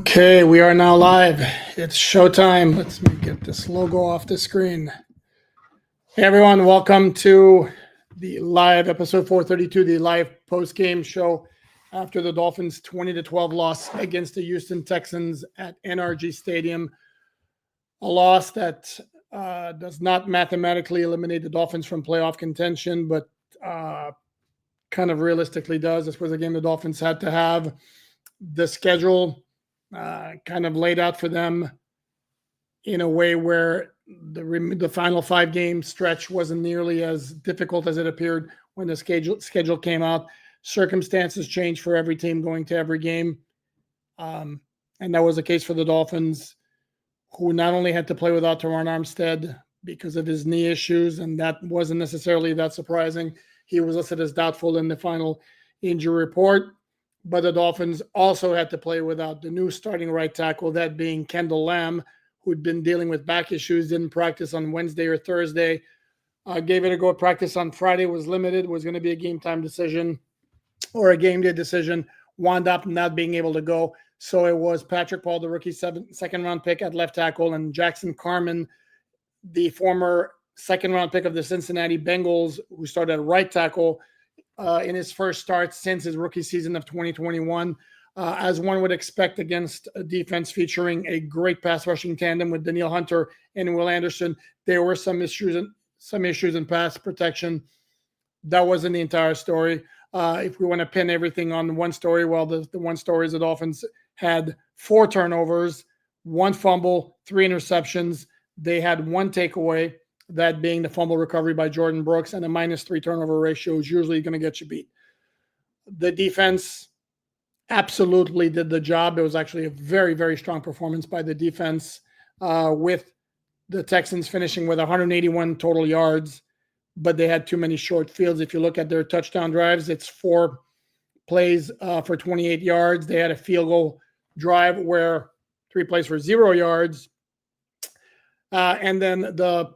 Okay, we are now live. It's showtime. Let's get this logo off the screen. Hey everyone, welcome to the live episode 432, the live post-game show after the Dolphins 20-12 loss against the Houston Texans at NRG Stadium. A loss that does not mathematically eliminate the Dolphins from playoff contention, but kind of realistically does. This was a game the Dolphins had to have. The schedule kind of laid out for them in a way where the final 5-game stretch wasn't nearly as difficult as it appeared when the schedule came out. Circumstances changed for every team going to every game. And that was the case for the Dolphins, who not only had to play without Teron Armstead because of his knee issues, and that wasn't necessarily that surprising. He was listed as doubtful in the final injury report. But the Dolphins also had to play without the new starting right tackle, that being Kendall Lamb, who'd been dealing with back issues, didn't practice on Wednesday or Thursday, gave it a go at practice on Friday, was limited, was going to be a game time decision or a game day decision, wound up not being able to go. So it was Patrick Paul, the rookie second-round pick at left tackle, and Jackson Carman, the former second-round pick of the Cincinnati Bengals, who started at right tackle, in his first start since his rookie season of 2021. As one would expect against a defense featuring a great pass rushing tandem with Danielle Hunter and Will Anderson, there were some issues in pass protection. That wasn't the entire story. If we want to pin everything on one story, well, the one story is the Dolphins had 4 turnovers, 1 fumble, 3 interceptions. They had 1 takeaway, that being the fumble recovery by Jordan Brooks, and a -3 turnover ratio is usually going to get you beat. The defense absolutely did the job. It was actually a very, very strong performance by the defense, with the Texans finishing with 181 total yards, but they had too many short fields. If you look at their touchdown drives, it's 4 plays for 28 yards. They had a field goal drive where 3 plays for 0 yards. And then the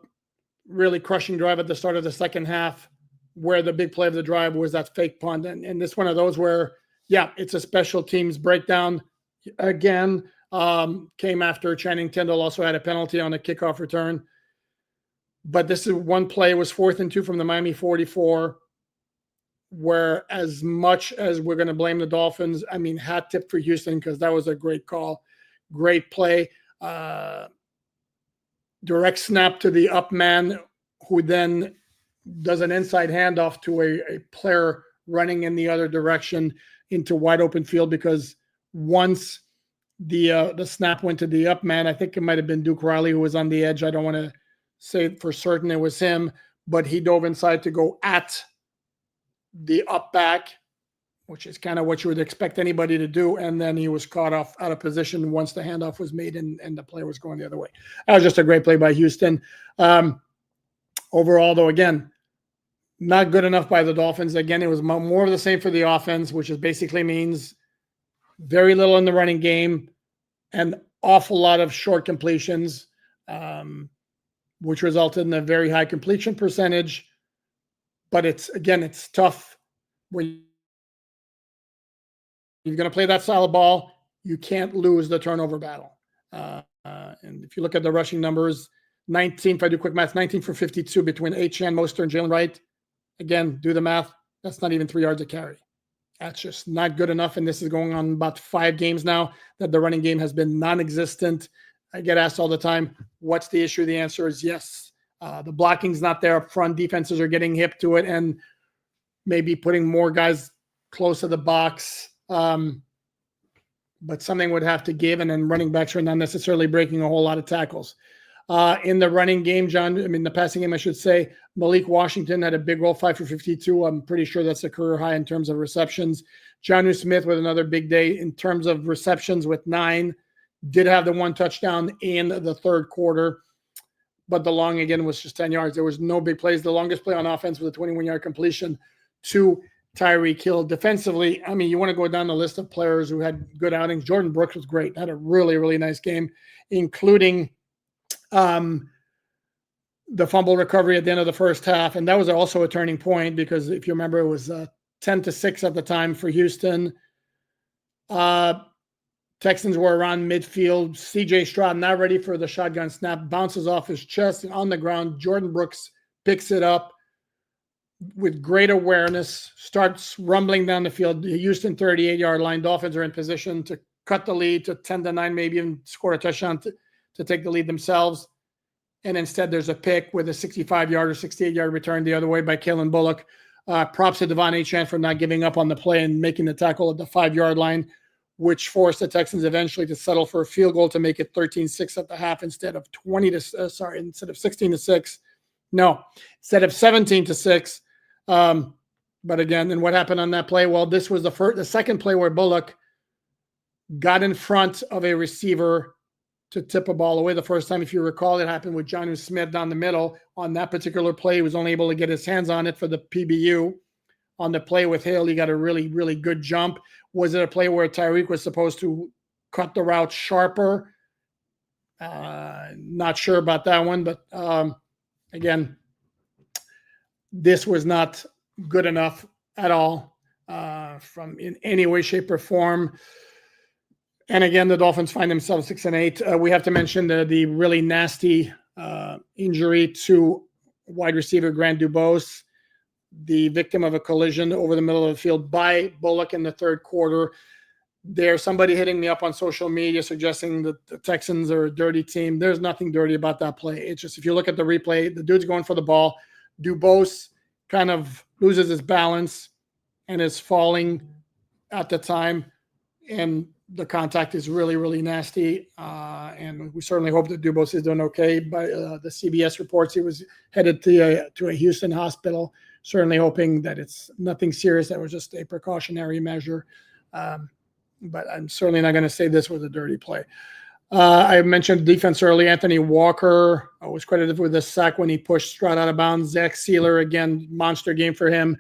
really crushing drive at the start of the second half, where the big play of the drive was that fake punt. And this one of those where, yeah, it's a special teams breakdown. Again, came after Channing Tindall also had a penalty on a kickoff return. But this is one play, was 4th and 2 from the Miami 44, where as much as we're going to blame the Dolphins, I mean, hat tip for Houston, because that was a great call, great play. Direct snap to the up man, who then does an inside handoff to a player running in the other direction into wide open field, because once the snap went to the up man, I think it might have been Duke Riley who was on the edge. I don't want to say for certain it was him, but he dove inside to go at the up back, which is kind of what you would expect anybody to do. And then he was caught off out of position once the handoff was made and the play was going the other way. That was just a great play by Houston. Overall, though, again, not good enough by the Dolphins. Again, it was more of the same for the offense, which is basically means very little in the running game, an awful lot of short completions, which resulted in a very high completion percentage. But it's tough when you're going to play that style of ball. You can't lose the turnover battle. And if you look at the rushing numbers, 19, if I do quick math, 19 for 52 between Achane, Mostert, and Jalen Wright. Again, do the math. That's not even 3 yards a carry. That's just not good enough. And this is going on about 5 games now that the running game has been non-existent. I get asked all the time, what's the issue? The answer is yes. The blocking's not there up front. Defenses are getting hip to it and maybe putting more guys close to the box. But something would have to give, and then running backs are not necessarily breaking a whole lot of tackles. In the running game, the passing game, I should say, Malik Washington had a big role, 5 for 52. I'm pretty sure that's a career high in terms of receptions. Jonnu Smith with another big day in terms of receptions with 9. Did have the 1 touchdown in the third quarter, but the long, again, was just 10 yards. There was no big plays. The longest play on offense was a 21-yard completion to Tyreek Hill. Defensively, I mean, you want to go down the list of players who had good outings. Jordan Brooks was great. Had a really, really nice game, including the fumble recovery at the end of the first half. And that was also a turning point, because if you remember, it was 10-6 at the time for Houston. Texans were around midfield. C.J. Stroud not ready for the shotgun snap, bounces off his chest and on the ground. Jordan Brooks picks it up with great awareness, starts rumbling down the field. The Houston 38-yard line. Dolphins are in position to cut the lead to 10-9, maybe even score a touchdown to take the lead themselves. And instead, there's a pick with a 65-yard or 68-yard return the other way by Kalen Bullock. Props to Devon Achane for not giving up on the play and making the tackle at the 5-yard line, which forced the Texans eventually to settle for a field goal to make it 13-6 at the half instead of 16-6. No, instead of 17-6. But again, then what happened on that play? Well, this was the second play where Bullock got in front of a receiver to tip a ball away. The first time, if you recall, it happened with Jonnu Smith down the middle. On that particular play, he was only able to get his hands on it for the PBU. On the play with Hale, he got a really, really good jump. Was it a play where Tyreek was supposed to cut the route sharper? Not sure about that one, but again, this was not good enough at all from in any way, shape, or form. And again, the Dolphins find themselves 6-8. We have to mention the really nasty injury to wide receiver Grant Dubose, the victim of a collision over the middle of the field by Bullock in the third quarter. There's somebody hitting me up on social media suggesting that the Texans are a dirty team. There's nothing dirty about that play. It's just, if you look at the replay, the dude's going for the ball. Dubose kind of loses his balance and is falling at the time. And the contact is really, really nasty. And we certainly hope that Dubose is doing okay. By the CBS reports, he was headed to a Houston hospital. Certainly hoping that it's nothing serious. That was just a precautionary measure. But I'm certainly not going to say this was a dirty play. I mentioned defense early. Anthony Walker was credited with a sack when he pushed Stroud out of bounds. Zach Sealer, again, monster game for him.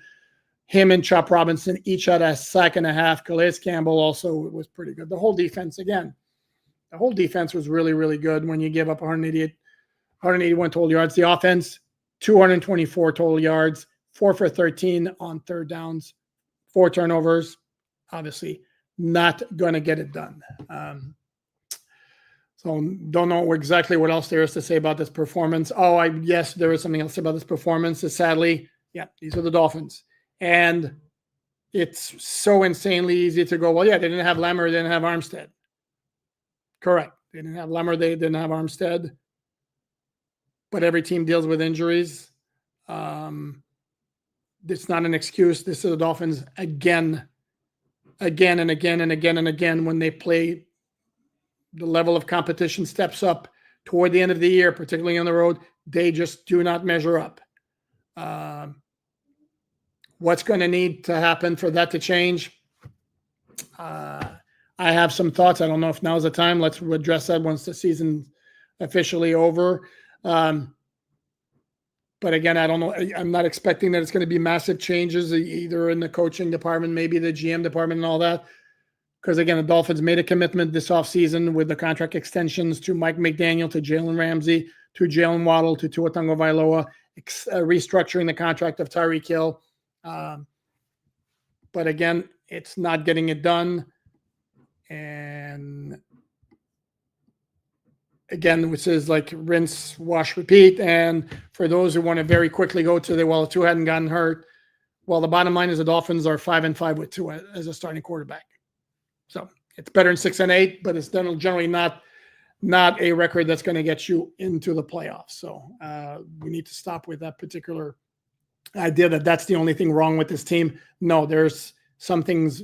Him and Chop Robinson each had a sack and a half. Calais Campbell also was pretty good. The whole defense was really, really good when you give up 181 total yards. The offense, 224 total yards, 4 for 13 on third downs, 4 turnovers. Obviously, not going to get it done. So don't know exactly what else there is to say about this performance. Yes, there is something else about this performance. Sadly, these are the Dolphins. And it's so insanely easy to go, well, yeah, they didn't have Lammer, they didn't have Armstead. Correct. They didn't have Lammer, they didn't have Armstead. But every team deals with injuries. It's not an excuse. This is the Dolphins again and again when they play. The level of competition steps up toward the end of the year, particularly on the road. They just do not measure up. What's going to need to happen for that to change? I have some thoughts. I don't know if now's the time. Let's address that once the season's officially over. But again, I don't know. I'm not expecting that it's going to be massive changes either in the coaching department, maybe the GM department and all that. Because, again, the Dolphins made a commitment this offseason with the contract extensions to Mike McDaniel, to Jalen Ramsey, to Jalen Waddle, to Tua Tagovailoa, restructuring the contract of Tyreek Hill. But, again, it's not getting it done. And, again, which is like rinse, wash, repeat. And for those who want to very quickly go to Tua hadn't gotten hurt, well, the bottom line is the Dolphins are 5-5 with Tua as a starting quarterback. So it's better than 6-8, but it's generally not a record that's going to get you into the playoffs. So we need to stop with that particular idea that that's the only thing wrong with this team. No, there's some things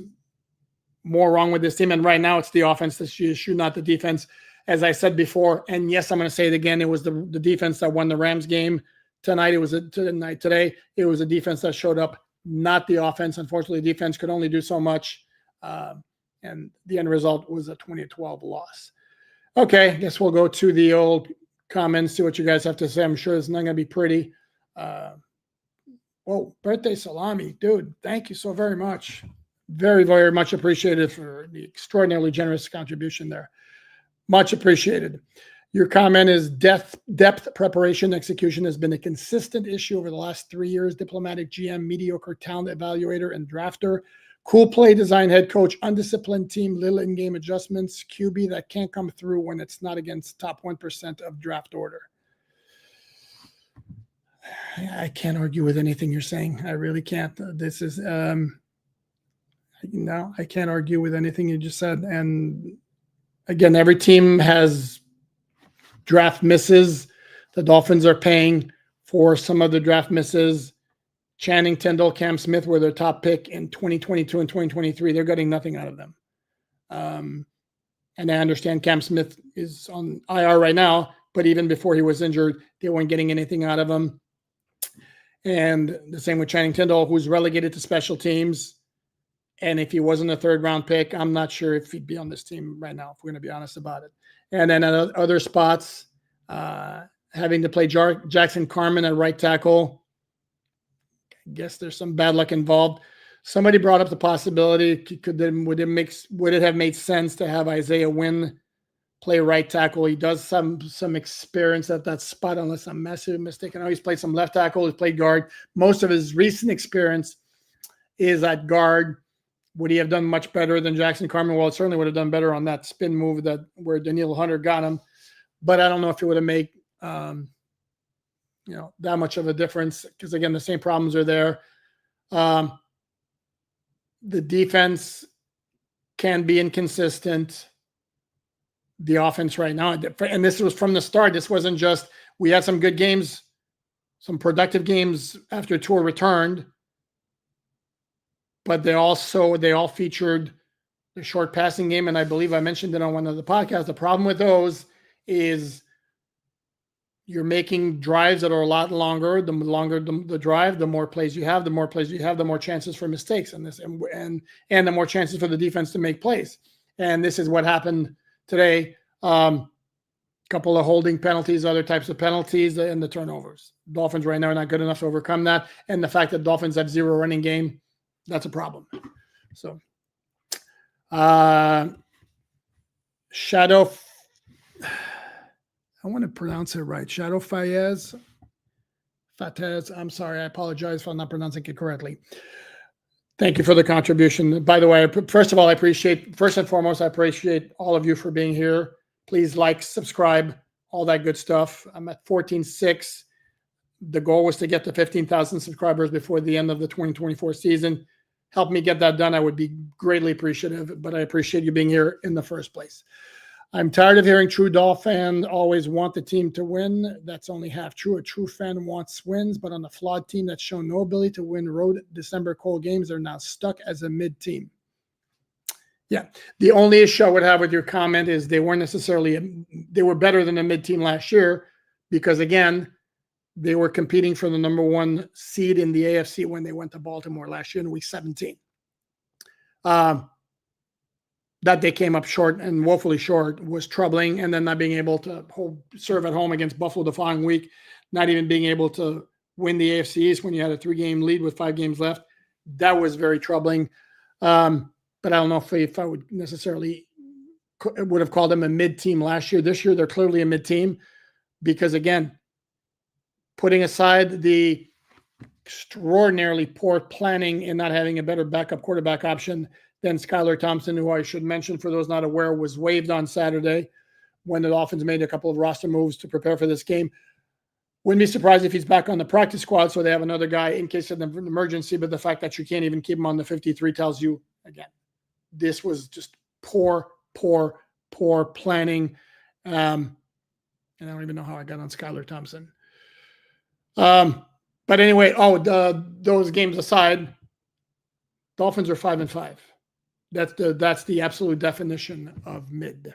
more wrong with this team. And right now it's the offense that's the issue, not the defense. As I said before, and yes, I'm going to say it again, it was the defense that won the Rams game tonight. It was today. It was a defense that showed up, not the offense. Unfortunately, the defense could only do so much. And the end result was a 20-12 loss. Okay, I guess we'll go to the old comments, see what you guys have to say. I'm sure it's not going to be pretty. Birthday salami. Dude, thank you so very much. Very, very much appreciated for the extraordinarily generous contribution there. Much appreciated. Your comment is depth preparation execution has been a consistent issue over the last 3 years. Diplomatic GM, mediocre talent evaluator, and drafter. Cool play design head coach, undisciplined team, little in-game adjustments, QB that can't come through when it's not against top 1% of draft order. I can't argue with anything you're saying. I really can't. This is no, I can't argue with anything you just said. And again, every team has draft misses. The Dolphins are paying for some of the draft misses. Channing Tindall, Cam Smith were their top pick in 2022 and 2023. They're getting nothing out of them. And I understand Cam Smith is on IR right now, but even before he was injured, they weren't getting anything out of him. And the same with Channing Tindall, who's relegated to special teams. And if he wasn't a third-round pick, I'm not sure if he'd be on this team right now, if we're going to be honest about it. And then at other spots, having to play Jackson Carman at right tackle, I guess there's some bad luck involved. Somebody brought up the possibility, would it have made sense to have Isaiah Wynn play right tackle? He does some experience at that spot, unless I'm mistaken. I know he's played some left tackle, he's played guard. Most of his recent experience is at guard. Would he have done much better than Jackson Carman? Well, it certainly would have done better on that spin move where Daniil Hunter got him. But I don't know if it would have made that much of a difference, because again, the same problems are there. The defense can be inconsistent. The offense right now, and this was from the start. This wasn't just, we had some good games, some productive games after Tua returned, but they all featured the short passing game. And I believe I mentioned it on one of the podcasts. The problem with those is you're making drives that are a lot longer. The longer the drive, the more plays you have. The more plays you have, the more chances for mistakes and the more chances for the defense to make plays. And this is what happened today. Couple of holding penalties, other types of penalties, and the turnovers. Dolphins right now are not good enough to overcome that. And the fact that Dolphins have zero running game, that's a problem. So, Shadow, I want to pronounce it right. Shadow Fatez. I'm sorry. I apologize if I'm not pronouncing it correctly. Thank you for the contribution. By the way, first and foremost, I appreciate all of you for being here. Please like, subscribe, all that good stuff. I'm at 14.6. The goal was to get to 15,000 subscribers before the end of the 2024 season. Help me get that done. I would be greatly appreciative, but I appreciate you being here in the first place. I'm tired of hearing true Dolphin fans always want the team to win. That's only half true. A true fan wants wins, but on a flawed team that's shown no ability to win road December cold games, they're now stuck as a mid-team. Yeah, the only issue I would have with your comment is they weren't necessarily, they were better than a mid-team last year because, again, they were competing for the number one seed in the AFC when they went to Baltimore last year in week 17. That they came up short and woefully short was troubling. And then not being able to serve at home against Buffalo the following week, not even being able to win the AFC East when you had a 3-game lead with 5 games left, that was very troubling. But I don't know if I would necessarily would have called them a mid-team last year. This year, they're clearly a mid-team because, again, putting aside the extraordinarily poor planning and not having a better backup quarterback option than Skylar Thompson, who I should mention for those not aware was waived on Saturday when the Dolphins made a couple of roster moves to prepare for this game. Wouldn't be surprised if he's back on the practice squad, so they have another guy in case of an emergency, but the fact that you can't even keep him on the 53 tells you, again, this was just poor planning. And I don't even know how I got on Skylar Thompson. But anyway, those games aside, Dolphins are 5-5. That's the absolute definition of mid.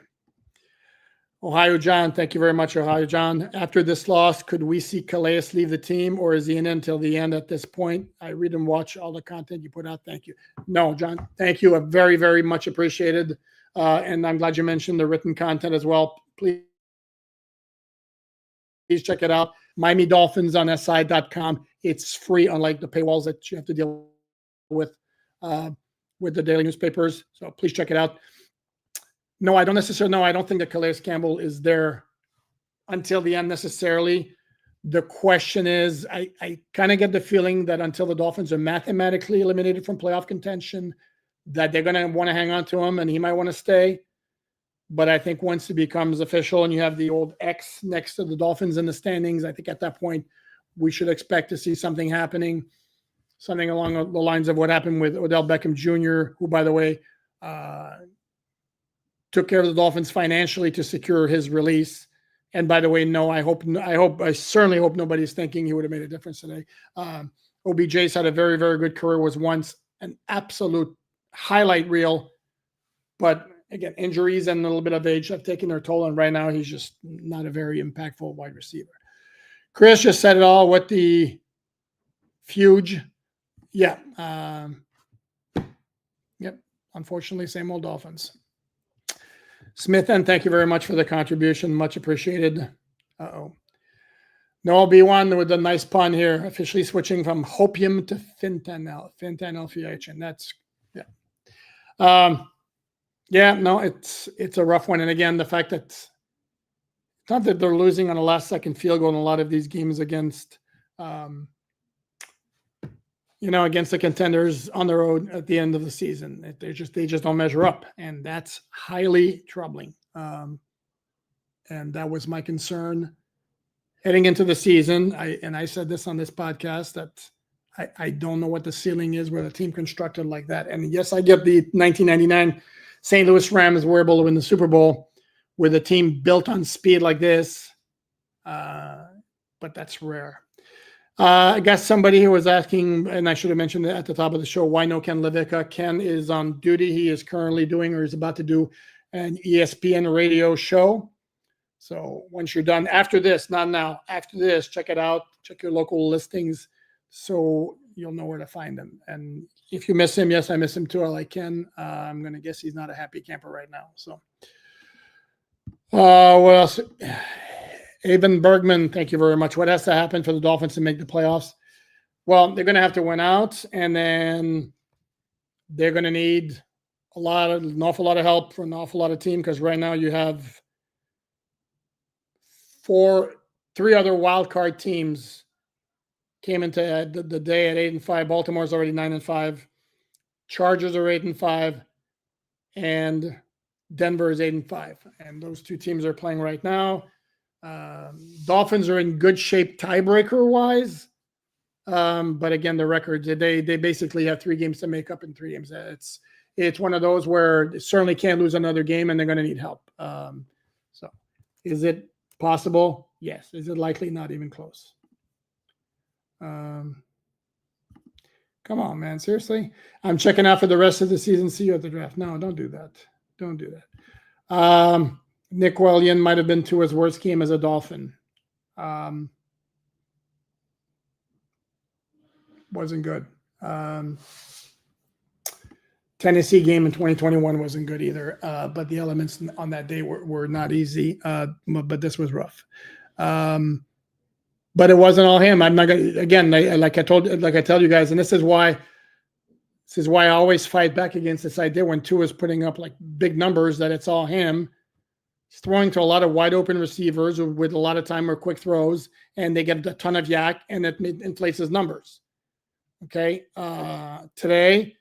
Ohio John, thank you very much, Ohio John. After this loss, could we see Calais leave the team, or is he in until the end at this point? I read and watch all the content you put out. Thank you. No, John, thank you. Very, very much appreciated. And I'm glad you mentioned the written content as well. Please check it out. Miami Dolphins on SI.com. It's free, unlike the paywalls that you have to deal with the daily newspapers. So please check it out. No, I don't necessarily know. I don't think that Calais Campbell is there until the end necessarily. The question is, I kind of get the feeling that until the Dolphins are mathematically eliminated from playoff contention, that they're going to want to hang on to him and he might want to stay. But I think once it becomes official and you have the old X next to the Dolphins in the standings, I think at that point we should expect to see something happening, something along the lines of what happened with Odell Beckham Jr., who, by the way, took care of the Dolphins financially to secure his release. And by the way, no, I certainly hope nobody's thinking he would have made a difference today. OBJ's had a very, very good career, was once an absolute highlight reel, but again, injuries and a little bit of age have taken their toll, and right now he's just not a very impactful wide receiver. Chris just said it all with the Fuge. Yeah. Yep. Unfortunately, same old Dolphins. Smith, and thank you very much for the contribution. Much appreciated. Noel B1 with a nice pun here. Officially switching from hopium to fentanyl. Fentanyl FIH. That's, yeah. Yeah, no, it's a rough one. And again, the fact that it's not that they're losing on a last-second field goal in a lot of these games against, against the contenders on the road at the end of the season. They just don't measure up, and that's highly troubling. And that was my concern heading into the season. I said this on this podcast that I don't know what the ceiling is with a team constructed like that. And yes, I get the 1999 St. Louis Rams were able to win the Super Bowl with a team built on speed like this, but that's rare. I guess somebody who was asking, and I should have mentioned it at the top of the show, why no Ken Levica? Ken is on duty. He is currently doing, or is about to do, an ESPN radio show. So once you're done, after this, not now, after this, check it out. Check your local listings so you'll know where to find him. And if you miss him, yes, I miss him too. I like Ken. I'm going to guess he's not a happy camper right now. So what else? Avon Bergman, thank you very much. What has to happen for the Dolphins to make the playoffs? Well, they're going to have to win out, and then they're going to need an awful lot of help from an awful lot of team, because right now you have three other wild card teams came into the day at 8-5. Baltimore's already 9-5. Chargers are 8-5, and Denver is 8-5. And those two teams are playing right now. Dolphins are in good shape tiebreaker wise, but again, the records they basically have 3 games to make up in 3 games. It's one of those where they certainly can't lose another game, and they're going to need help. So, is it possible? Yes. Is it likely? Not even close. Come on, man. Seriously? I'm checking out for the rest of the season. See you at the draft. No, don't do that. Don't do that. Nick Wellian might have been to his worst game as a Dolphin. Wasn't good. Tennessee game in 2021 wasn't good either. But the elements on that day were not easy. But this was rough. But it wasn't all him. I'm not gonna, again, like I tell you guys, and this is why I always fight back against this idea when Tua is putting up like big numbers that it's all him. He's throwing to a lot of wide open receivers with a lot of time or quick throws, and they get a ton of yak, and it inflates his numbers. Okay. Today,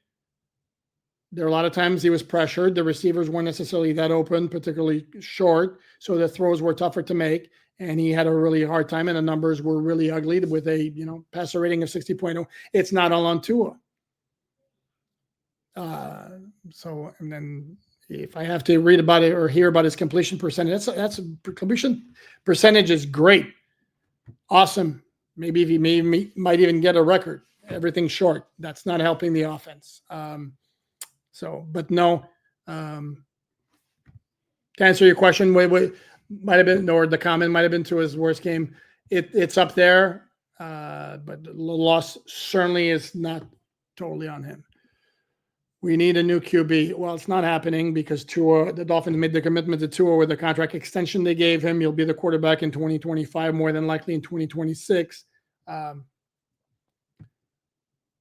there are a lot of times he was pressured. The receivers weren't necessarily that open, particularly short, so the throws were tougher to make. And he had a really hard time, and the numbers were really ugly with a passer rating of 60.0. It's not all on Tua. So, and then if I have to read about it or hear about his completion percentage, that's completion percentage is great, awesome. Maybe he might even get a record. Everything short. That's not helping the offense. But no. To answer your question, might have been, or the comment might have been to his worst game. It's up there, but the loss certainly is not totally on him. We need a new QB. Well, it's not happening because the Dolphins made the commitment to Tua with the contract extension they gave him. He'll be the quarterback in 2025, more than likely in 2026.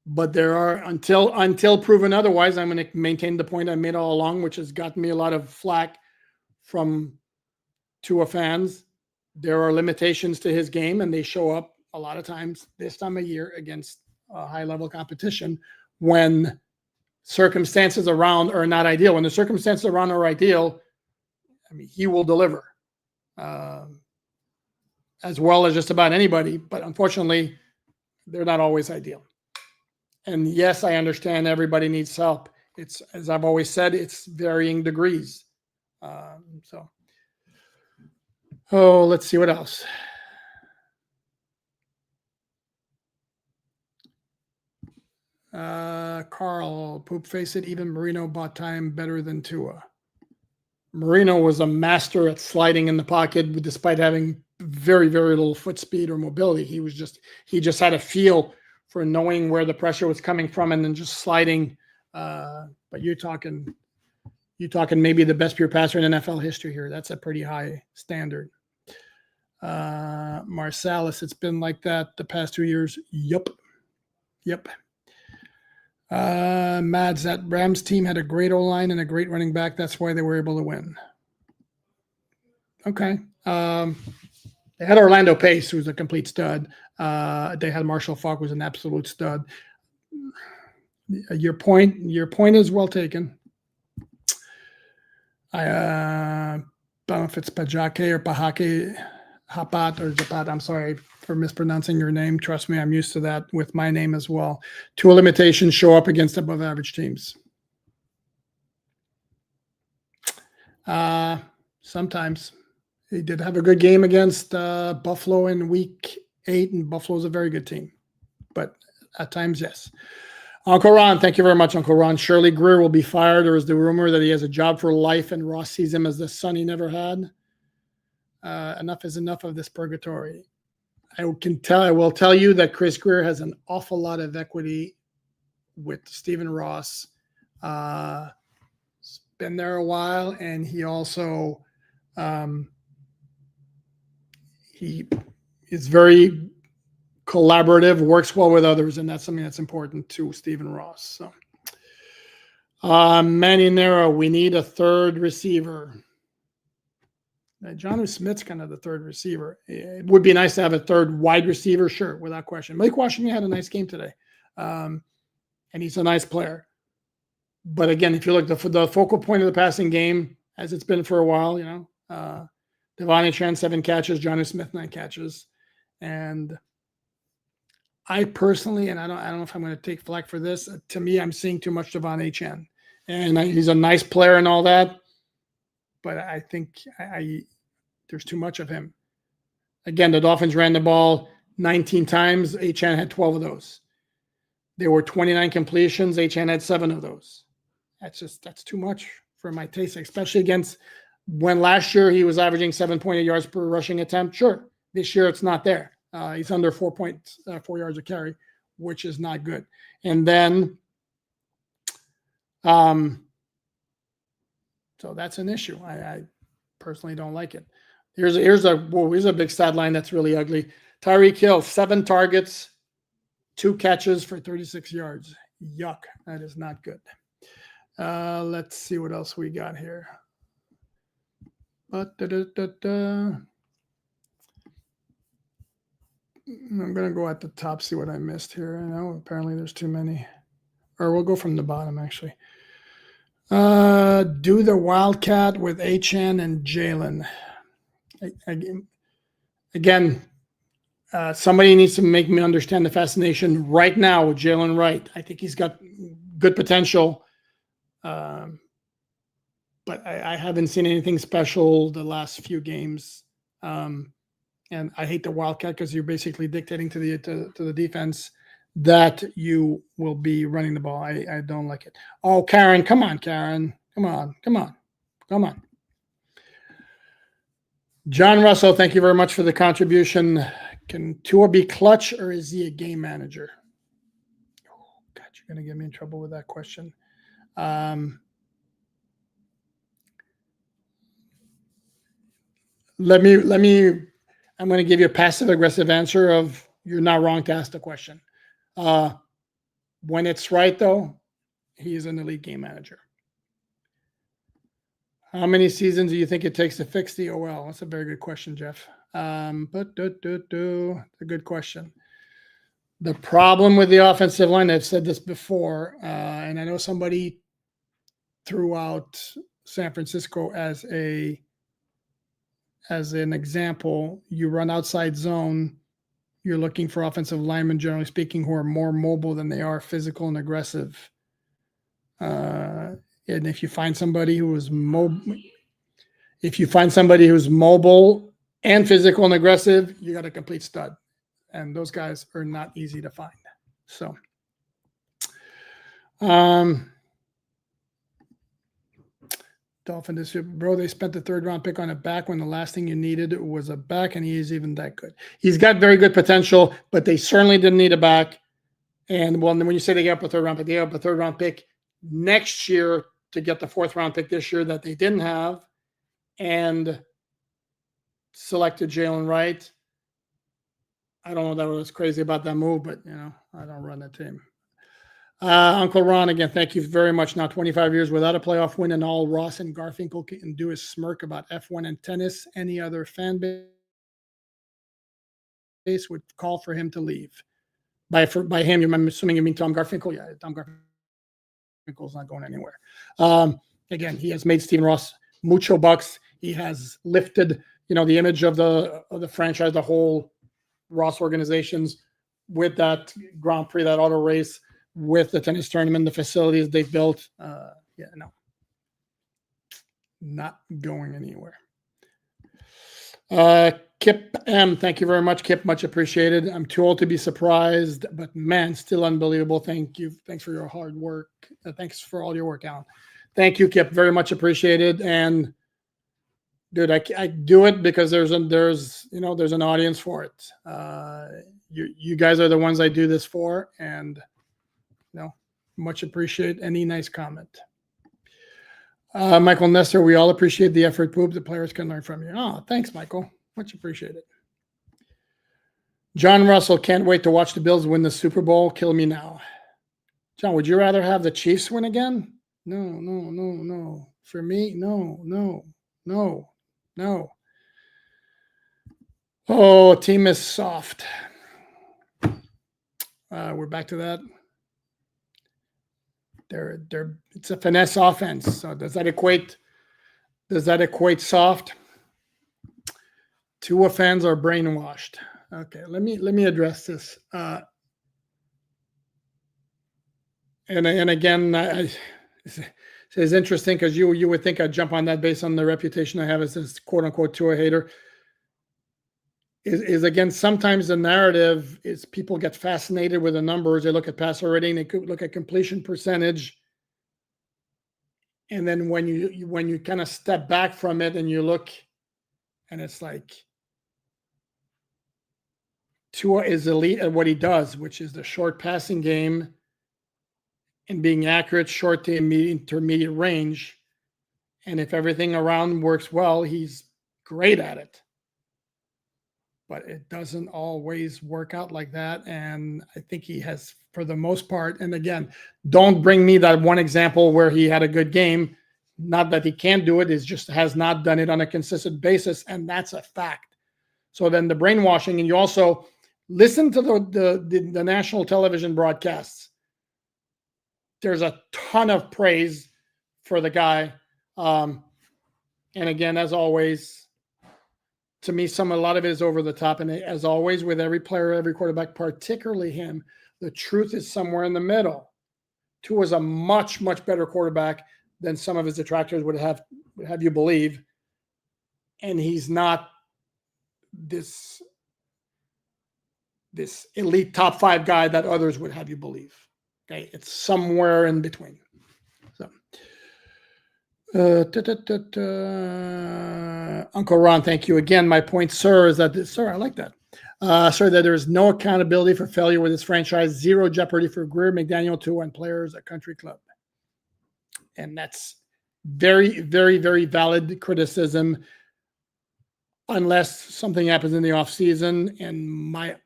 But there are, until proven otherwise, I'm going to maintain the point I made all along, which has gotten me a lot of flack from Tua fans. There are limitations to his game, and they show up a lot of times this time of year against high-level competition when circumstances around are not ideal. When the circumstances around are ideal, I mean, he will deliver as well as just about anybody. But unfortunately, they're not always ideal. And yes, I understand everybody needs help. It's, as I've always said, it's varying degrees. Let's see what else. Carl, poop face it, even Marino bought time better than Tua. Marino was a master at sliding in the pocket despite having very, very little foot speed or mobility. He just had a feel for knowing where the pressure was coming from and then just sliding. But you're talking maybe the best pure passer in NFL history here. That's a pretty high standard. Marsalis, it's been like that the past 2 years. Yep. Mads, that Rams team had a great O-line and a great running back. That's why they were able to win. Okay. They had Orlando Pace, who's a complete stud. They had Marshall Faulk, who's an absolute stud. Your point is well taken. I don't know if it's Pajake or Pahake, Hapat or Zapat. I'm sorry for mispronouncing your name. Trust me, I'm used to that with my name as well. Two limitations show up against above average teams. Sometimes. He did have a good game against Buffalo in week 8, and Buffalo's a very good team. But at times, yes. Uncle Ron, thank you very much, Uncle Ron. Shirley Greer will be fired. There is the rumor that he has a job for life and Ross sees him as the son he never had. Enough is enough of this purgatory. I will tell you that Chris Greer has an awful lot of equity with Stephen Ross. He's been there a while, and he also he is very collaborative, works well with others, and that's something that's important to Stephen Ross. So, Manny Nero, we need a third receiver. Jonnu Smith's kind of the third receiver. It would be nice to have a third wide receiver, sure, without question. Malik Washington had a nice game today, and he's a nice player. But again, if you look, the focal point of the passing game, as it's been for a while, Devon Chan 7 catches, Jonnu Smith 9 catches, and I personally, and I don't know if I'm going to take flack for this. To me, I'm seeing too much Devon Chan, and he's a nice player and all that, but I think there's too much of him. Again, the Dolphins ran the ball 19 times. Chan had 12 of those. There were 29 completions. Chan had 7 of those. That's too much for my taste, especially against when last year he was averaging 7.8 yards per rushing attempt. Sure, this year it's not there. He's under 4.4 yards a carry, which is not good. And then, so that's an issue. I personally don't like it. Here's a big stat line that's really ugly. Tyreek Hill, 7 targets, 2 catches for 36 yards. Yuck. That is not good. Let's see what else we got here. I'm going to go at the top, see what I missed here. I know apparently there's too many. Or we'll go from the bottom, actually. Do the Wildcat with Chan and Jalen. Again, somebody needs to make me understand the fascination right now with Jalen Wright. I think he's got good potential. But I haven't seen anything special the last few games. And I hate the Wildcat because you're basically dictating to the defense that you will be running the ball. I don't like it. Oh, Karen, come on, Karen. Come on. John Russell, thank you very much for the contribution. Can Tua be clutch or is he a game manager? Oh, God, you're going to get me in trouble with that question. Let me. I'm going to give you a passive-aggressive answer of you're not wrong to ask the question. When it's right, though, he is an elite game manager. How many seasons do you think it takes to fix the OL? That's a very good question, Jeff. A good question. The problem with the offensive line, I've said this before, and I know somebody threw out San Francisco as an example. You run outside zone, you're looking for offensive linemen, generally speaking, who are more mobile than they are physical and aggressive. And if you find somebody who is mobile and physical and aggressive, you got a complete stud. And those guys are not easy to find. So, Dolphin this year, bro, they spent the 3rd round pick on a back when the last thing you needed was a back, and he is even that good. He's got very good potential, but they certainly didn't need a back. And well, when you say they gave up a 3rd round pick, they gave up a 3rd round pick next year to get the 4th round pick this year that they didn't have, and selected Jalen Wright. I don't know that was crazy about that move, but I don't run that team. Uncle Ron, again, thank you very much. Now 25 years without a playoff win, and all Ross and Garfinkel can do is smirk about F1 and tennis. Any other fan base would call for him to leave. By him, I'm assuming you mean Tom Garfinkel. Yeah, Tom Garfinkel's not going anywhere. Again, he has made Stephen Ross mucho bucks. He has lifted, the image of the franchise, the whole Ross organizations, with that Grand Prix, that auto race, with the tennis tournament, the facilities they've built. Not going anywhere. Kip M, thank you very much, Kip. Much appreciated. I'm too old to be surprised, but man, still unbelievable. Thank you. Thanks for your hard work. Thanks for all your work, Alan. Thank you, Kip. Very much appreciated. And dude, I do it because there's an audience for it. You guys are the ones I do this for, and much appreciate any nice comment. Michael Nestor, we all appreciate the effort, Poop. The players can learn from you. Oh, thanks, Michael. Much appreciated. John Russell, can't wait to watch the Bills win the Super Bowl. Kill me now. John, would you rather have the Chiefs win again? No. For me, no. Oh, team is soft. We're back to that. It's a finesse offense. So does that equate soft? Tua fans are brainwashed. Okay, let me address this. And again, it's interesting because you would think I'd jump on that based on the reputation I have as this quote unquote Tua hater. Is again, sometimes the narrative is people get fascinated with the numbers. They look at passer rating, they could look at completion percentage. And then when you kind of step back from it and you look, and it's like Tua is elite at what he does, which is the short passing game and being accurate, short to intermediate range. And if everything around works well, he's great at it. But it doesn't always work out like that. And I think he has, for the most part, and again, don't bring me that one example where he had a good game. Not that he can't do it, is just has not done it on a consistent basis. And that's a fact. So then the brainwashing, and you also listen to the national television broadcasts. There's a ton of praise for the guy. And again, as always, to me, a lot of it is over the top. And as always, with every player, every quarterback, particularly him, the truth is somewhere in the middle. Tua is a much, much better quarterback than some of his detractors would have you believe. And he's not this elite top 5 guy that others would have you believe. Okay, it's somewhere in between. So, Uncle Ron, thank you again. My point, sir, is that I like that. Sir, that there is no accountability for failure with this franchise, zero jeopardy for Greer, McDaniel, Tua, and players at Country Club. And that's very, very, very valid criticism, unless something happens in the offseason. And my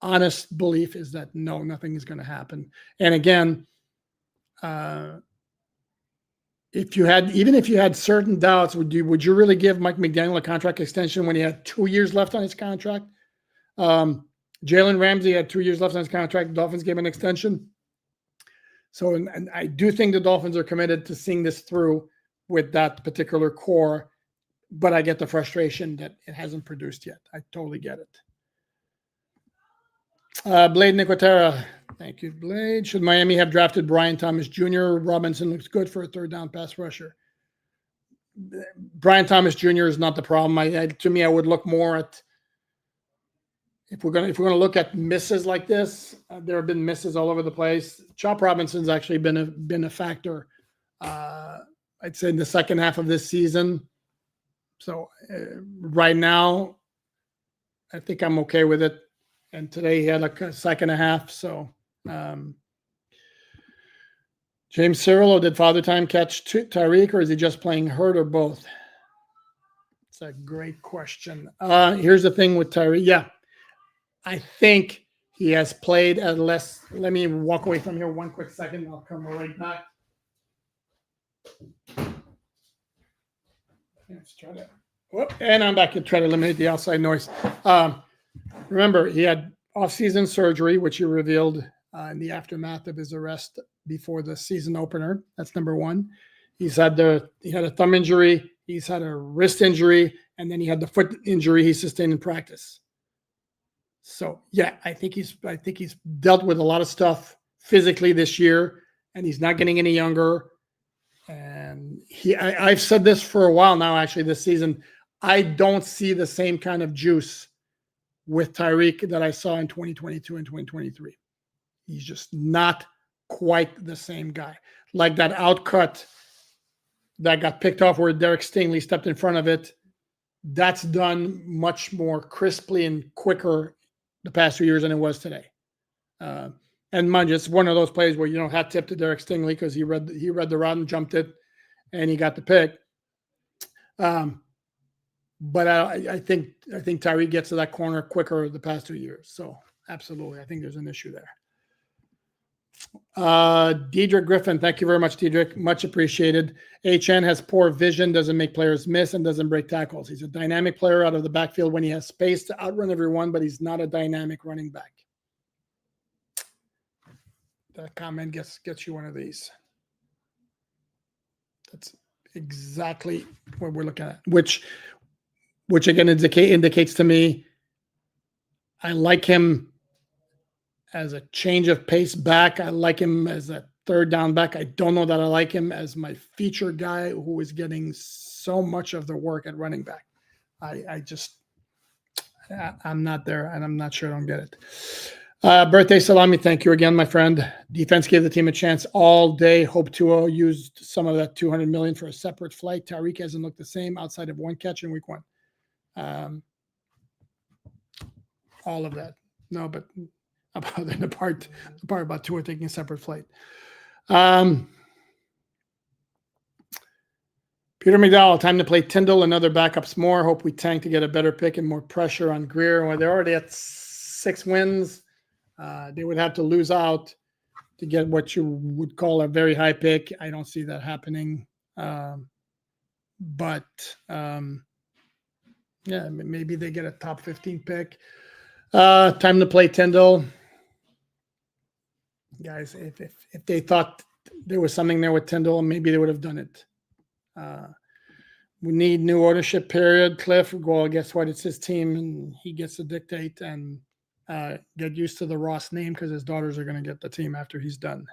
honest belief is that no, nothing is going to happen. And again, if you had certain doubts, would you really give Mike McDaniel a contract extension when he had 2 years left on his contract? Jalen Ramsey had 2 years left on his contract. The Dolphins gave him an extension. So, and I do think the Dolphins are committed to seeing this through with that particular core, but I get the frustration that it hasn't produced yet. I totally get it. Blade Nicotera. Thank you, Blade. Should Miami have drafted Brian Thomas Jr.? Robinson looks good for a third down pass rusher. Brian Thomas Jr. is not the problem. To me, I would look more at if we're gonna look at misses like this. There have been misses all over the place. Chop Robinson's actually been a factor. I'd say in the second half of this season. So right now, I think I'm okay with it. And today he had like a second and a half. So James Cirillo, did Father Time catch Tyreek, or is he just playing hurt, or both? It's a great question. Here's the thing with Tyreek. Yeah, I think he has played at less. Let me walk away from here one quick second. I'll come right back. Let's try to. Whoop, and I'm back to try to eliminate the outside noise. Remember, he had off-season surgery, which he revealed in the aftermath of his arrest before the season opener. That's number one. He had a thumb injury, he's had a wrist injury, and then he had the foot injury he sustained in practice. So yeah, I think he's dealt with a lot of stuff physically this year, and he's not getting any younger. And I've said this for a while now, actually, this season. I don't see the same kind of juice with Tyreek that I saw in 2022 and 2023. He's just not quite the same guy. Like that outcut that got picked off where Derek Stingley stepped in front of it, that's done much more crisply and quicker the past 2 years than it was today. And mind you, it's one of those plays where, hat tip to Derek Stingley because he read the route and jumped it, and he got the pick. But I think Tyreek gets to that corner quicker the past 2 years. So absolutely, I think there's an issue there. Diedrich Griffin, thank you very much, Diedrich. Much appreciated. HN has poor vision, doesn't make players miss, and doesn't break tackles. He's a dynamic player out of the backfield when he has space to outrun everyone, but he's not a dynamic running back. That comment gets you one of these. That's exactly what we're looking at, which again indicates to me I like him as a change of pace back. I like him as a third down back. I don't know that I like him as my feature guy who is getting so much of the work at running back. I'm not there, and I'm not sure I don't get it. Birthday Salami, thank you again, my friend. Defense gave the team a chance all day. Hope Tua used some of that $200 million for a separate flight. Tyreek hasn't looked the same outside of one catch in week one. All of that. No, but about the part about Tua taking a separate flight. Peter McDowell, time to play Tyndall and other backups more. Hope we tank to get a better pick and more pressure on Greer. Well, they're already at 6 wins. They would have to lose out to get what you would call a very high pick. I don't see that happening. But maybe they get a top 15 pick. Time to play Tyndall. Guys, if they thought there was something there with Tyndall, maybe they would have done it. We need new ownership period. Cliff, well, guess what? It's his team, and he gets to dictate and get used to the Ross name because his daughters are going to get the team after he's done.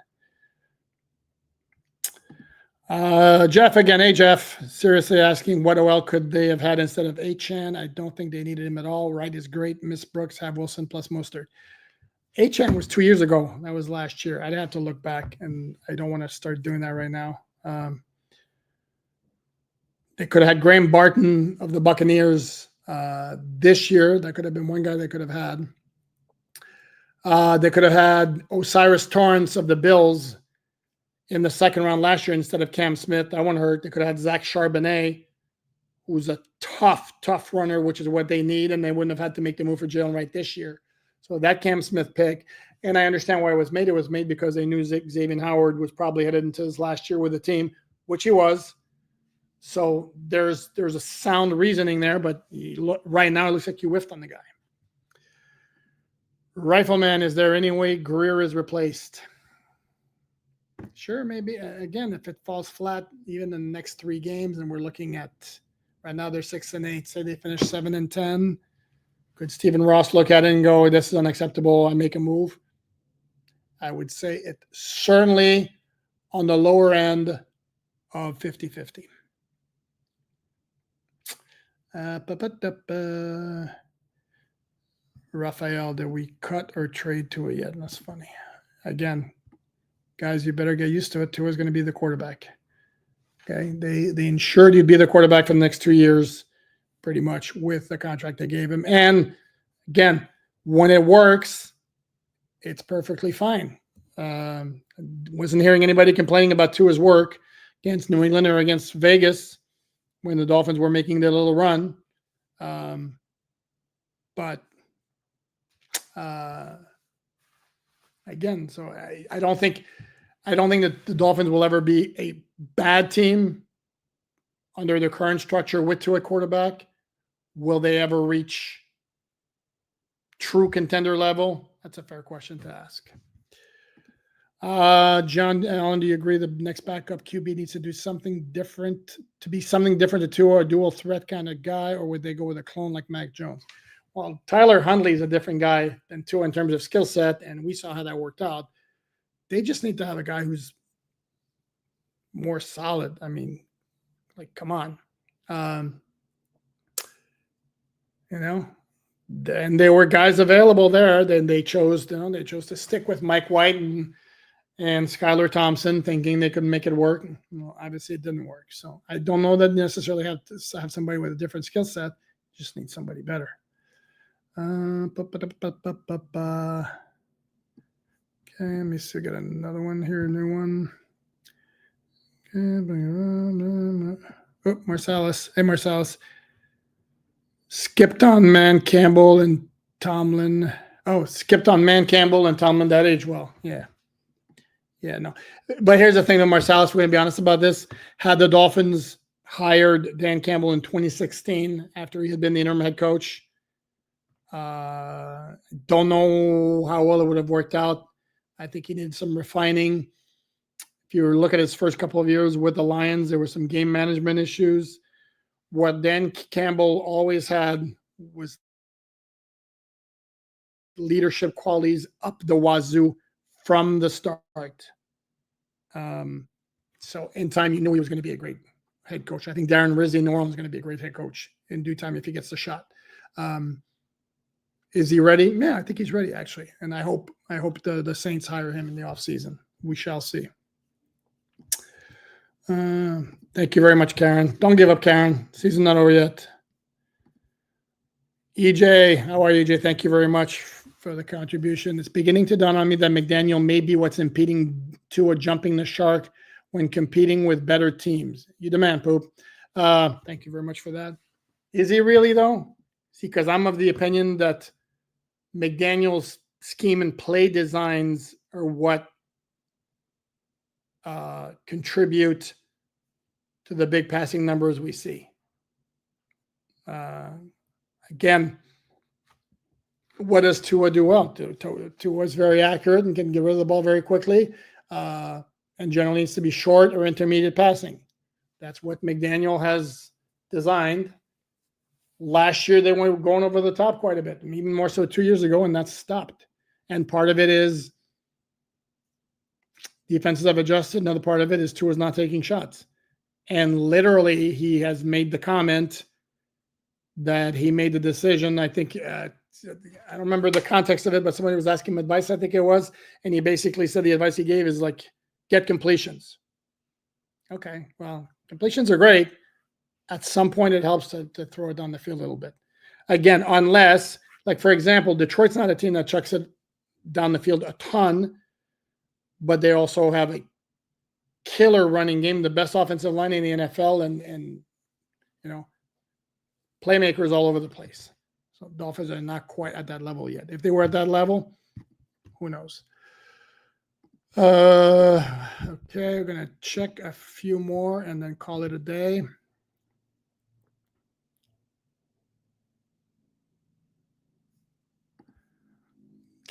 Jeff again. Hey, Jeff, seriously asking what OL could they have had instead of Achane? I don't think they needed him at all. Wright is great. Miss Brooks, have Wilson plus Mostert. Achane was 2 years ago. That was last year. I'd have to look back, and I don't want to start doing that right now. They could have had Graham Barton of the Buccaneers this year. That could have been one guy they could have had. They could have had Osiris Torrance of the Bills in the second round last year instead of Cam Smith. That one hurt. They could have had Zach Charbonnet, who's a tough runner, which is what they need, and they wouldn't have had to make the move for Jalen Wright this year. So that Cam Smith pick, and I understand why it was made. It was made because they knew Xavier Howard was probably headed into his last year with the team, which he was. So there's a sound reasoning there, but right now it looks like you whiffed on the guy. Rifleman, is there any way Greer is replaced? Sure, maybe. Again, if it falls flat, even in the next 3 games, and we're looking at right now they're 6-8. Say they finish 7-10. Could Stephen Ross look at it and go, "This is unacceptable," and make a move? I would say it certainly on the lower end of 50-50. Raphael, did we cut or trade Tua yet? That's funny. Again, guys, you better get used to it. Tua is going to be the quarterback. Okay, they ensured he'd be the quarterback for the next 2 years, pretty much, with the contract they gave him. And again, when it works, it's perfectly fine. Wasn't hearing anybody complaining about Tua's work against New England or against Vegas when the Dolphins were making their little run. But again, so I don't think that the Dolphins will ever be a bad team under the current structure with Tua quarterback. Will they ever reach true contender level? That's a fair question to ask. John Allen, do you agree the next backup QB needs to do something different, to be something different to Tua, a dual threat kind of guy, or would they go with a clone like Mac Jones? Well, Tyler Huntley is a different guy than Tua in terms of skill set, and we saw how that worked out. They just need to have a guy who's more solid. I mean, like, come on. And there were guys available there. Then they chose to stick with Mike White and Skylar Thompson, thinking they could make it work. Well, obviously, it didn't work. So I don't know that necessarily have to have somebody with a different skill set. Just need somebody better. Okay, let me see. Got another one here, a new one. Okay, Marsalis. Hey, Marsalis. Skipped on Man Campbell and Tomlin. Oh, skipped on Man Campbell and Tomlin that age well. Yeah. Yeah, no. But here's the thing, though, Marsalis, we're going to be honest about this. Had the Dolphins hired Dan Campbell in 2016 after he had been the interim head coach, don't know how well it would have worked out. I think he needed some refining. If you look at his first couple of years with the Lions, there were some game management issues. What Dan Campbell always had was leadership qualities up the wazoo from the start. So in time, you knew he was going to be a great head coach. I think Darren Rizzi in New Orleans is going to be a great head coach in due time if he gets the shot. Is he ready? Yeah, I think he's ready, actually. And I hope the Saints hire him in the offseason. We shall see. Thank you very much, Karen. Don't give up, Karen. Season not over yet. EJ, how are you, EJ? Thank you very much for the contribution. It's beginning to dawn on me that McDaniel may be what's impeding Tua jumping the shark when competing with better teams. You demand, Poop. Thank you very much for that. Is he really, though? See, because I'm of the opinion that McDaniel's scheme and play designs are what contribute to the big passing numbers we see. Again, what does Tua do well? Tua is very accurate and can get rid of the ball very quickly, and generally needs to be short or intermediate passing. That's what McDaniel has designed. Last year, they were going over the top quite a bit, even more so 2 years ago, and that's stopped. And part of it is defenses have adjusted. Another part of it is Tua's not taking shots. And literally, he has made the comment that he made the decision. I think, I don't remember the context of it, but somebody was asking him advice, I think it was. And he basically said the advice he gave is like, get completions. Okay, well, completions are great. At some point, it helps to throw it down the field a little bit. Again, unless, like, for example, Detroit's not a team that chucks it down the field a ton, but they also have a killer running game, the best offensive line in the NFL, and playmakers all over the place. So Dolphins are not quite at that level yet. If they were at that level, who knows? Okay, we're going to check a few more and then call it a day.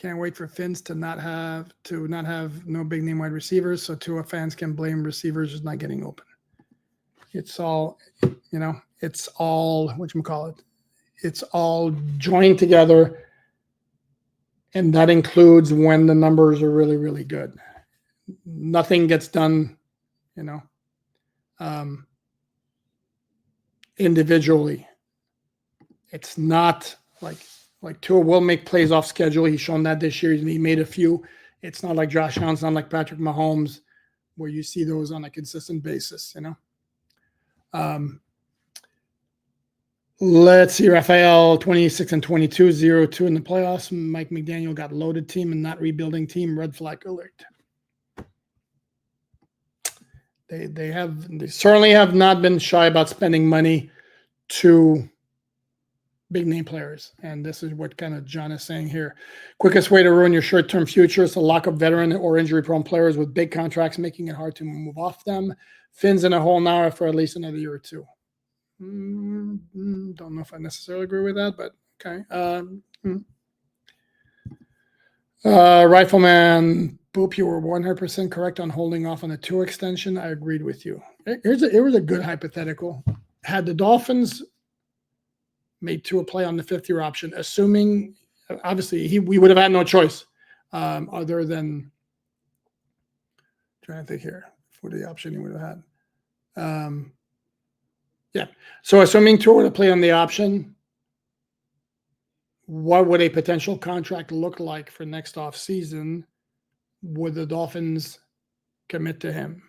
Can't wait for Fins to not have no big name wide receivers, so Tua fans can blame receivers just not getting open. It's all, it's all whatchamacallit. It's all joined together, and that includes when the numbers are really, really good. Nothing gets done, individually. It's not like Tua will make plays off schedule. He's shown that this year. He made a few. It's not like Josh Allen, it's not like Patrick Mahomes, where you see those on a consistent basis, Let's see, Raphael, 26 and 22, 0-2 in the playoffs. Mike McDaniel got loaded team and not rebuilding team. Red flag alert. They certainly have not been shy about spending money to big name players. And this is what kind of John is saying here. Quickest way to ruin your short-term future is to lock up veteran or injury-prone players with big contracts, making it hard to move off them. Fins in a hole now for at least another year or two. Don't know if I necessarily agree with that, but okay. Rifleman, Boop, you were 100% correct on holding off on the Tua extension. I agreed with you. It was a good hypothetical. Had the Dolphins made Tua play on the 5th-year option, assuming, obviously, we would have had no choice other than, trying to think here, for the option he would have had. Yeah. So assuming Tua were to play on the option, what would a potential contract look like for next off season? Would the Dolphins commit to him?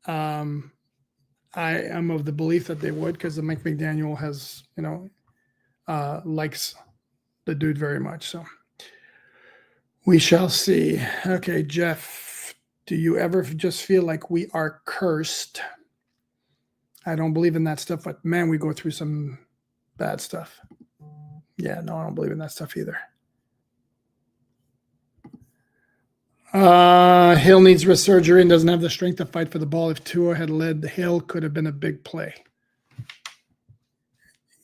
I am of the belief that they would, because the Mike McDaniel has, likes the dude very much. So we shall see. Okay, Jeff, do you ever just feel like we are cursed? I don't believe in that stuff, but man, we go through some bad stuff. Yeah, no, I don't believe in that stuff either. Hill needs wrist surgery and doesn't have the strength to fight for the ball. If Tua had led, Hill could have been a big play.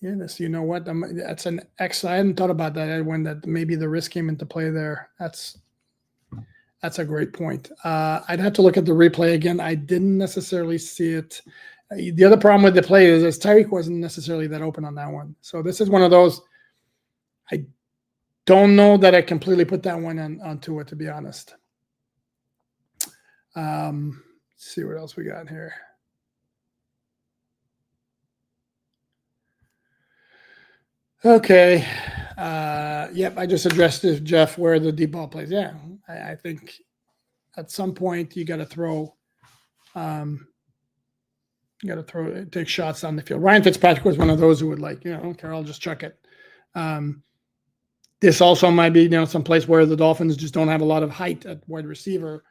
Yes, you know what? That's an X. I hadn't thought about that, Edwin, that maybe the risk came into play there. That's a great point. I'd have to look at the replay again. I didn't necessarily see it. The other problem with the play is Tyreek wasn't necessarily that open on that one. So this is one of those, I don't know that I completely put that one on Tua, to be honest. Let's see what else we got here. Okay. Yep, I just addressed this, Jeff, where the deep ball plays. Yeah, I think at some point you got to throw take shots on the field. Ryan Fitzpatrick was one of those who would okay, I'll just chuck it. This also might be, some place where the Dolphins just don't have a lot of height at wide receiver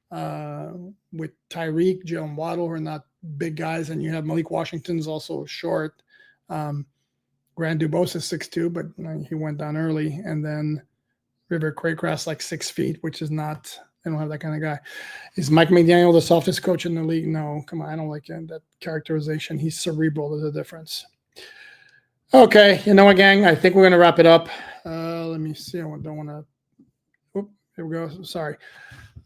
with Tyreek, Jalen Waddle, who are not big guys, and you have Malik Washington's also short. Grant Dubose is 6'2", but he went down early. And then River Craycraft's like 6 feet, which is not, they don't have that kind of guy. Is Mike McDaniel the softest coach in the league? No, come on, I don't like that characterization. He's cerebral. There's a difference. Okay, gang, I think we're going to wrap it up. Let me see. I don't want to. Oop, here we go. Sorry.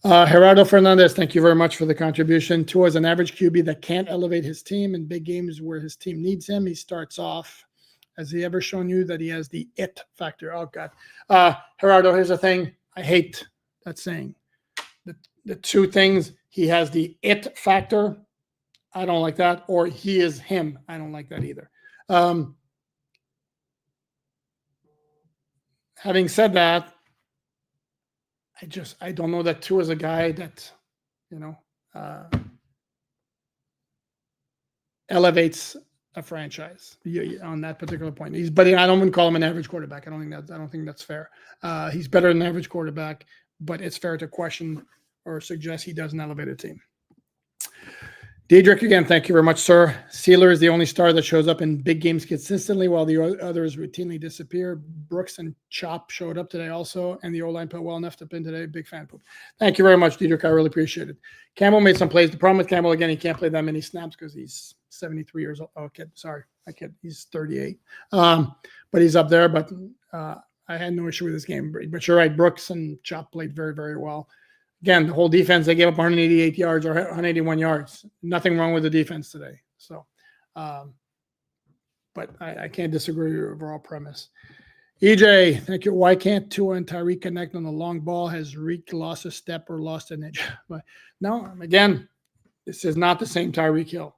Gerardo Fernandez, thank you very much for the contribution. Tua is an average QB that can't elevate his team in big games where his team needs him. He starts off. Has he ever shown you that he has the it factor? Oh, God. Gerardo, here's the thing. I hate that saying. The two things, he has the it factor. I don't like that. Or he is him. I don't like that either. Having said that, I don't know that Tua is a guy that, elevates a franchise on that particular point. But I don't even call him an average quarterback. I don't think that's fair. He's better than an average quarterback, but it's fair to question or suggest he doesn't elevate a team. Diedrich, again, thank you very much, sir. Sealer is the only star that shows up in big games consistently while the others routinely disappear. Brooks and Chop showed up today also, and the O-line put well enough to pin today. Big fan. Thank you very much, Diedrich. I really appreciate it. Campbell made some plays. The problem with Campbell, again, he can't play that many snaps because he's 73 years old. Oh, kid, sorry. I kid. He's 38. But he's up there. But I had no issue with this game. But you're right, Brooks and Chop played very, very well. Again, the whole defense, they gave up 188 yards or 181 yards. Nothing wrong with the defense today. So, but I can't disagree with your overall premise. EJ, thank you. Why can't Tua and Tyreek connect on the long ball? Has Reek lost a step or lost an inch? But no, again, this is not the same Tyreek Hill.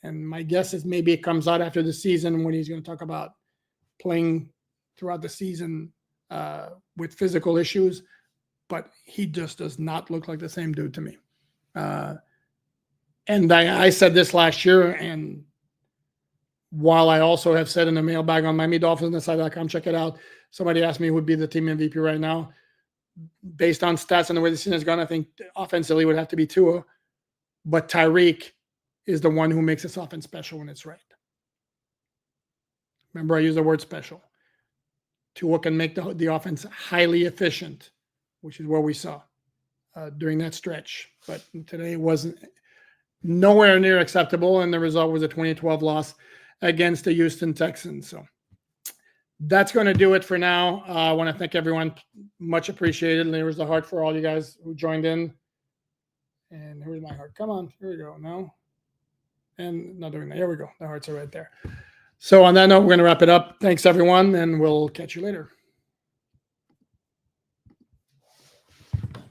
And my guess is maybe it comes out after the season when he's going to talk about playing throughout the season with physical issues. But he just does not look like the same dude to me. And I said this last year, and while I also have said in the mailbag on MiamiDolphins.com, check it out. Somebody asked me who would be the team MVP right now. Based on stats and the way the season has gone, I think offensively would have to be Tua. But Tyreek is the one who makes this offense special when it's right. Remember, I use the word special. Tua can make the offense highly efficient, which is what we saw during that stretch. But today it wasn't nowhere near acceptable, and the result was a 2012 loss against the Houston Texans. So that's going to do it for now. I want to thank everyone. Much appreciated. There was the heart for all you guys who joined in. And here's my heart. Come on. Here we go. No. And not doing that. Here we go. The hearts are right there. So on that note, we're going to wrap it up. Thanks, everyone, and we'll catch you later.